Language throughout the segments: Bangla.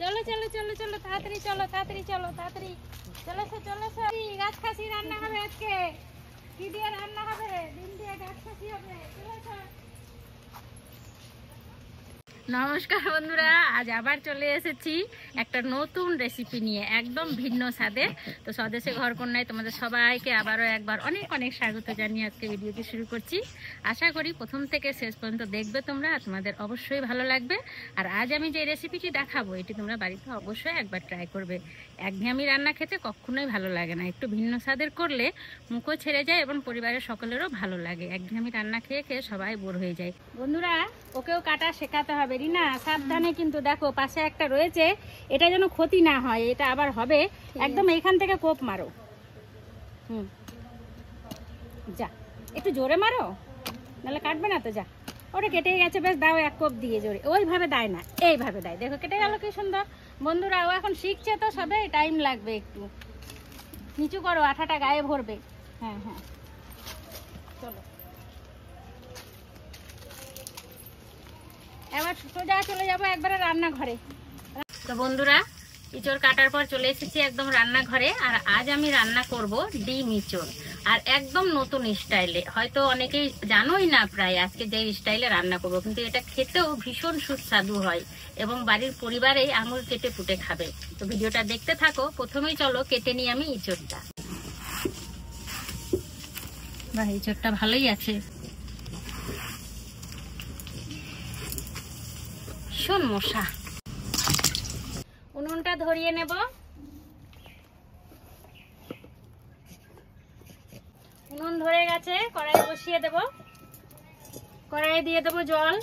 চলো চলো চলো চলো তাড়াতাড়ি চলো তাড়াতাড়ি চলো তাড়াতাড়ি চলো চলো গাছ খাসি রান্না হবে আজকে। কি দিয়ে রান্না হবে? ডিম দিয়ে গাছ খাসি হবে। চলো। নমস্কার বন্ধুরা, আজ আবার চলে এসেছি একটা নতুন রেসিপি নিয়ে, একদম ভিন্ন স্বাদের। তো স্বদেশে ঘরকন্যায় তোমাদের সবাইকে আবারও একবার অনেক অনেক স্বাগত জানিয়ে আজকে ভিডিওটি শুরু করছি। আশা করি প্রথম থেকে শেষ পর্যন্ত দেখবে তোমরা, আর তোমাদের অবশ্যই ভালো লাগবে। আর আজ আমি যে রেসিপিটি দেখাবো এটি তোমরা বাড়িতে অবশ্যই একবার ট্রাই করবে। একঘেয়েমি রান্না খেতে কখনোই ভালো লাগে না, একটু ভিন্ন স্বাদের করলে মুখও ছেড়ে যায় এবং পরিবারের সকলেরও ভালো লাগে। একঘেয়েমি রান্না খেয়ে খেয়ে সবাই বোর হয়ে যায়। বন্ধুরা, ওকেও কাটা শেখাতে হবে। রিনা সাবধানে, কিন্তু দেখো পাশে একটা রয়েছে, এটা যেন ক্ষতি না হয়, এটা আবার হবে। একদম এইখান থেকে কোপ মারো। যা, একটু জোরে মারো, নাহলে কাটবে না তো। যা, ওটা কেটে গেছে, বেশ দাও এক কোপ দিয়ে জোরে। ওইভাবে দেয় না, এইভাবে দেয়। দেখো কেটে গেল, কি সুন্দর। বন্ধুরা, ও এখন শিখছে তো, সবে টাইম লাগবে একটু। নিচু করো, আঠাটা গায়ে ভরবে। হ্যাঁ হ্যাঁ, চলো এবার সোজা চলে যাবো একবারে রান্নাঘরে। তো বন্ধুরা, ইঁচড় কাটার পর চলে এসেছি একদম রান্নাঘরে। আর আজ আমি রান্না করব ডিম ইঁচড়, আর একদম নতুন স্টাইলে। হয়তো অনেকেই জানোই না প্রায় আজকে যে স্টাইলে রান্না করব, কিন্তু এটা খেতেও ভীষণ সুস্বাদু হয় এবং বাড়ির পরিবারেই আঙুল কেটে পুটে খাবে। তো ভিডিওটা দেখতে থাকো। প্রথমেই চলো কেটে নিই আমি ইঁচড়টা। বাহ, ইঁচড়টা ভালোই আছে, ভীষণ মশা। উনুনটা ধরিয়ে নেব। উনুন ধরে গেছে, কড়াই বসিয়ে দেব। কড়াইয়ে দিয়ে দেব জল।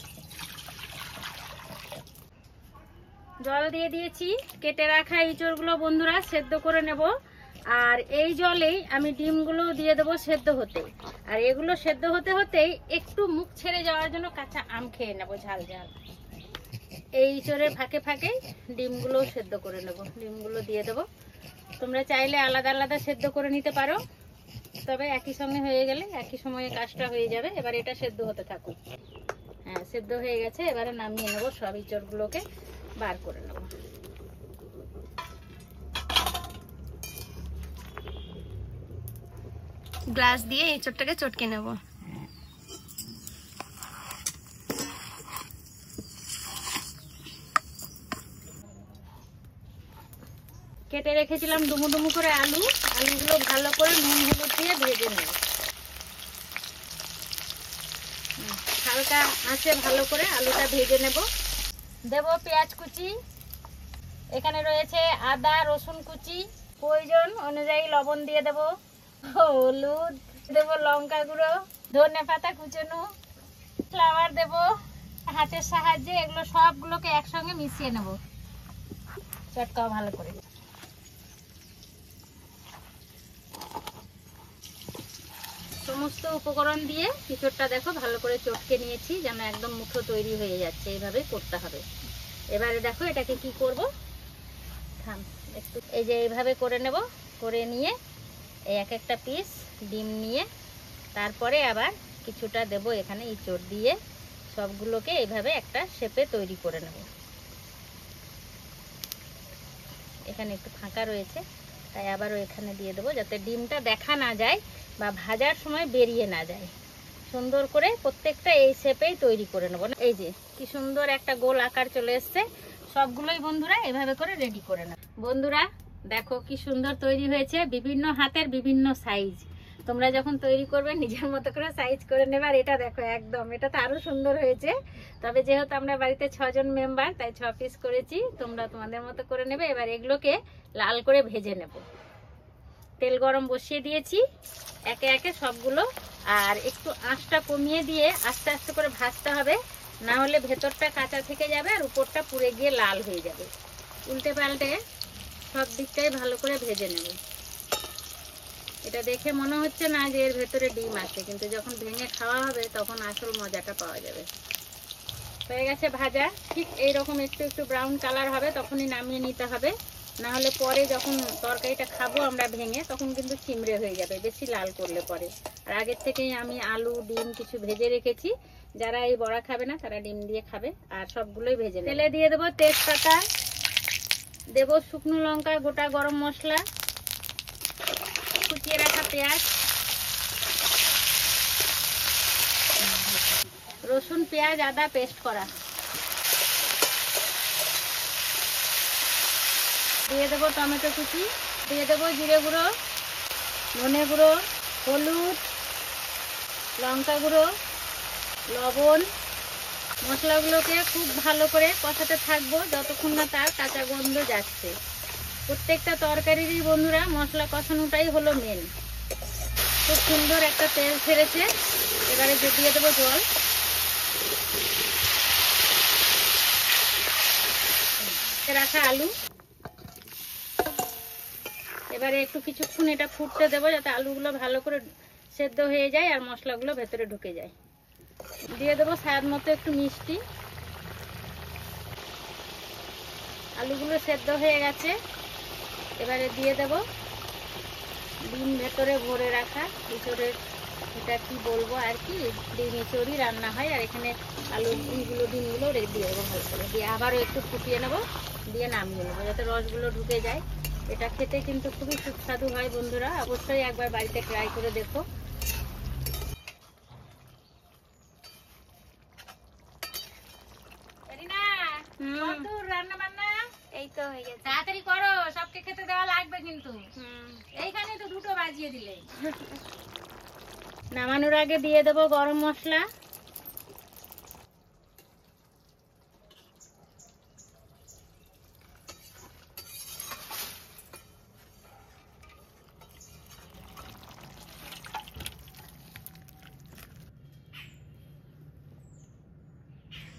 জল দিয়ে দিয়েছি। কেটে রাখা ইঁচড়গুলো বন্ধুরা সেদ্ধ করে নেব। আর এই জলেই আমি ডিমগুলো দিয়ে দেবো সেদ্ধ হতে। আর এগুলো সেদ্ধ হতে হতেই একটু মুখ ছেড়ে যাওয়ার জন্য কাঁচা আম খেয়ে নেব, ঝাল ঝাল। এই ইঁচড়ের ফাঁকে ফাঁকে ডিমগুলো সেদ্ধ করে নেব। ডিমগুলো দিয়ে দেবো। তোমরা চাইলে আলাদা আলাদা সেদ্ধ করে নিতে পারো, তবে একই সঙ্গে হয়ে গেলে একই সময়ে কাজটা হয়ে যাবে। এবার এটা সেদ্ধ হতে থাকুক। হ্যাঁ, সেদ্ধ হয়ে গেছে। এবারে নামিয়ে নেব, সব ইঁচড়গুলোকে বার করে নেব। গ্লাস দিয়ে ইঁচড়টাকে চটকে নেব। কেটে রেখেছিলাম ডুমু ডুমু করে আলু। আলুগুলো ভালো করে নুন হলুদ দিয়ে ভেজে নেব। হালকা আঁচে ভালো করে আলুটা ভেজে নেব। দেব পেঁয়াজ কুচি, এখানে রয়েছে আদা রসুন কুচি। প্রয়োজন অনুযায়ী লবণ দিয়ে দেব, হলুদ দেব, লঙ্কা গুঁড়ো, ধনে পাতা কুচনো, ফ্লাওয়ার দেব। হাতের সাহায্যে এগুলো সবগুলোকে একসঙ্গে মিশিয়ে নেব। চটকাও ভালো করে। সমস্ত উপকরণ দিয়ে ইঁচড়টা দেখো ভালো করে চটকে নিয়েছি, যেন একদম মুঠো তৈরি হয়ে যাচ্ছে। এইভাবে করতে হবে। এবারে দেখো এটাকে কি করব। একটু এই যে এইভাবে করে নেব। করে নিয়ে এই এক একটা পিস ডিম নিয়ে তারপরে আবার কিছুটা দেব এখানে ইঁচড় দিয়ে। সবগুলোকে এইভাবে একটা শেপে তৈরি করে নেব। এখানে একটু ফাঁকা রয়েছে, তাই আবারও এখানে দিয়ে দেবো, যাতে ডিমটা দেখা না যায় বা ভাজার সময় বেরিয়ে না যায়। সুন্দর করে প্রত্যেকটা এই শেপেই তৈরি করে নেব। এই যে কি সুন্দর একটা গোল আকার চলে এসছে। সবগুলোই বন্ধুরা এভাবে করে রেডি করে নেব। বন্ধুরা দেখো কি সুন্দর তৈরি হয়েছে, বিভিন্ন হাতের বিভিন্ন সাইজ। তোমরা যখন তৈরি করবে নিজের মতো করে সাইজ করে নেবে। আর এটা দেখো একদম, এটা তো আরো সুন্দর হয়েছে। তবে যেহেতু আমরা বাড়িতে 6 জন মেম্বার, তাই 6 পিস করেছি। তোমরা তোমাদের মতো করে নেবে। এবার এগুলোকে লাল করে ভেজে নেব। তেল গরম বসিয়ে দিয়েছি, একে একে সবগুলো। আর একটু আঁচটা কমিয়ে দিয়ে আস্তে আস্তে করে ভাজতে হবে, না হলে ভেতরটা কাঁচা থেকে যাবে আর উপরটা পুড়ে গিয়ে লাল হয়ে যাবে। উল্টে পাল্টে সব দিকটাই ভালো করে ভেজে নেব। এটা দেখে মনে হচ্ছে না যে এর ভেতরে ডিম আছে, কিন্তু যখন ভেঙে খাওয়া হবে তখন আসল মজাটা পাওয়া যাবে। হয়ে গেছে ভাজা। ঠিক এইরকম একটু একটু ব্রাউন কালার হবে, তখনই নামিয়ে নিতে হবে। না হলে পরে যখন তরকারিটা খাবো আমরা ভেঙে, তখন কিন্তু চিমড়ে হয়ে যাবে বেশি লাল করলে পরে। আর আগের থেকেই আমি আলু ডিম কিছু ভেজে রেখেছি। যারা এই বড়া খাবে না তারা ডিম দিয়ে খাবে। আর সবগুলোই ভেজে নেবে। তেলে দিয়ে দেবো তেজপাতা, দেব শুকনো লঙ্কা, গোটা গরম মশলা, কুচিয়ে রাখা পেঁয়াজ, রসুন পেঁয়াজ আদা পেস্ট করা, দিয়ে দেবো টমেটো কুচি, দিয়ে দেবো জিরে গুঁড়ো, ধনে গুঁড়ো, হলুদ, লঙ্কা গুঁড়ো, লবণ। মশলাগুলোকে খুব ভালো করে কষাতে থাকবো যতক্ষণ না তার কাঁচা গন্ধ যাচ্ছে। প্রত্যেকটা তরকারিরই বন্ধুরা মশলা কষানোটাই হলো মেন। খুব সুন্দর একটা তেল ছেড়েছে। এবারে দিয়ে দেবো জল, রাখা আলু। এবারে একটু কিছুক্ষণ এটা ফুটতে দেবো যাতে আলুগুলো ভালো করে সেদ্ধ হয়ে যায় আর মশলাগুলো ভেতরে ঢুকে যায়। দিয়ে দেবো স্বাদ মতো একটু মিষ্টি। আলুগুলো সেদ্ধ হয়ে গেছে। এবারে দিয়ে দেব ডিম ভেতরে ভরে রাখা। ভিতরের এটা কি বলবো আর কি, ডিমেচড়ি রান্না হয়। আর এখানে ডিমগুলো দিয়ে দেবো ভালো করে, দিয়ে আবারও একটু ফুটিয়ে নেবো, দিয়ে নামিয়ে নেবো যাতে রসগুলো ঢুকে যায়। এটা খেতে কিন্তু খুবই সুস্বাদু হয় বন্ধুরা, অবশ্যই একবার বাড়িতে ট্রাই করে দেখো। রান্না বান্না এই তো হয়ে গেছে। তাড়াতাড়ি করো, সবকে খেতে দেওয়া লাগবে কিন্তু। এইখানে তো 2টো বাজিয়ে দিলে। নামানোর আগে দিয়ে দেবো গরম মশলা,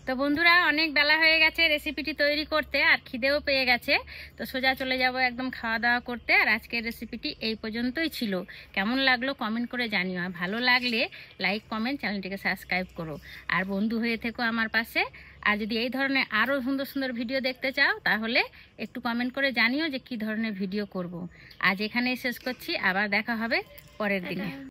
তো বন্ধুরা অনেক বেলা হয়ে গেছে রেসিপিটি তৈরি করতে, আর খিদেও পেয়ে গেছে। তো সোজা চলে যাব একদম খাওয়া দাওয়া করতে। আর আজকের রেসিপিটি এই পর্যন্তই ছিল। কেমন লাগলো কমেন্ট করে জানিও, আর ভালো লাগলে লাইক কমেন্ট, চ্যানেলটিকে সাবস্ক্রাইব করো, আর বন্ধু হয়ে থেকো আমার পাশে। আর যদি এই ধরনের আরও সুন্দর সুন্দর ভিডিও দেখতে চাও তাহলে একটু কমেন্ট করে জানিও যে কী ধরনের ভিডিও করব। আজ এখানেই শেষ করছি, আবার দেখা হবে পরের দিনে।